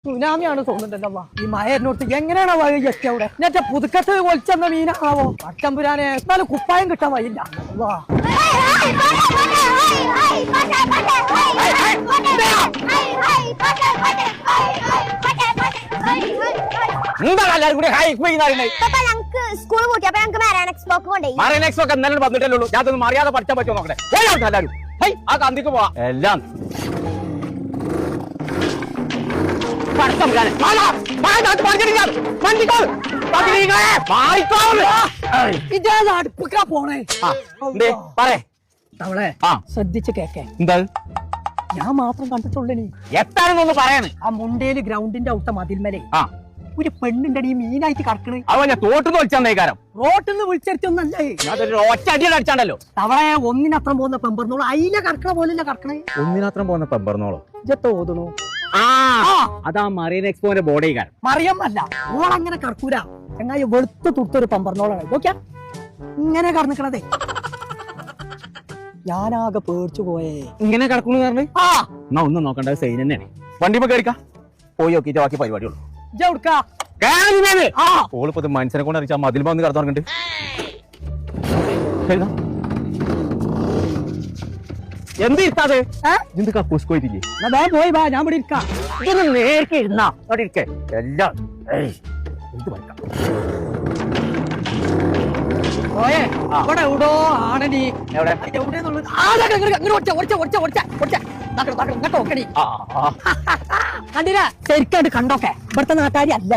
സുനാമിയാണ് തോന്നുന്നുണ്ടല്ലോ. ഈ മഴ എന്നോട്ട് എങ്ങനെയാണോ വഴി എത്തി അവിടെ ഞാൻ പുതുക്കത്ത് ഒളിച്ചെന്ന മീനാണാവോ. പച്ചമ്പുരാനെ എന്നാലും കുപ്പായം കിട്ടാൻ വഴിയില്ല. സ്കൂൾ കൂട്ടി അപ്പൊ ഞങ്ങൾക്ക് മറൈൻ എക്സ്പോക്ക് കൊണ്ടുപോയി. മറൈൻ എക്സ്പോക്ക് എന്നാലും വന്നിട്ടല്ലേ ഉള്ളൂ. ഞാൻ അതൊന്നും അറിയാതെ പഠിച്ചാൻ പറ്റുമോ നോക്കട്ടെ. എല്ലാവരും ആ കന്തിക്ക് പോവാ എല്ലാം അടുപ്പിക്കാ പോണേ. തവളെ ശ്രദ്ധിച്ച് കേക്കേ. എന്താ ഞാൻ മാത്രം കണ്ടിട്ടുള്ളൂ. എത്താനൊന്ന് പറയാന് ആ മുണ്ടേല് ഗ്രൗണ്ടിന്റെ ഔട്ട മതിൽമേലെ ഒരു പെണ്ണിന്റെ ഈ മീനായിട്ട് കടക്കണേ. അവ ഞാൻ തോട്ടുന്ന് വിളിച്ചാൽ റോട്ടിൽ നിന്ന് വിളിച്ചെടുത്തൊന്നല്ലേ. ഒറ്റ അടിയാണ് അടിച്ചാണ്ടല്ലോ. തവളെ ഒന്നിനത്രം പോകുന്ന പെമ്പർന്നോളൂ. അയില കടക്കണ പോലല്ല കടക്കണേ. ഒന്നിനത്രം പോകുന്ന പെമ്പർന്നോളോ തോന്നണു. അതാ മറൈൻ എക്സ്പോന്റെ ബോഡി കാരം. മറിയമ്മല്ല ഓളങ്ങനെ കടക്കൂല. ചങ്ങായി വെളുത്ത് തുടുത്തൊരു പമ്പർന്നോളാണ്. നോക്കിയാ ഇങ്ങനെ കടന്നിക്കണതേ. ഞാനാകെ പേടിച്ചു പോയേ. ഇങ്ങനെ കിടക്കുന്നു പറഞ്ഞു. എന്നാ ഒന്നും നോക്കണ്ട, സൈൻ തന്നെയാണ്. വണ്ടിപ്പോ കയറിക്കാ പോയി നോക്കിട്ട് ബാക്കി പരിപാടിയുള്ളൂ. ഓളിപ്പോ മനുഷ്യനെ കൊണ്ട് അറിയിച്ചാ മതിൽ വന്ന് കടന്നു പറഞ്ഞിട്ട് എന്ത് ഇട്ടാതെ എന്ത് കക്കൂസ് പോയിട്ടില്ലേ? പോയി വാ, ഞാൻ ഇവിടെ ഇരിക്കാം. ഇതൊന്ന് നേർക്ക് ഇരുന്നാ അവിടെ ഇരിക്കേ. എല്ലാം എന്ത് പഠിക്കാം പോയേ. അവിടെ എവിടോ ആണനി. എവിടെ കണ്ടില്ല ശരിക്കായിട്ട് കണ്ടോക്കെ. ഇവിടുത്തെ നാട്ടുകാരി അല്ല.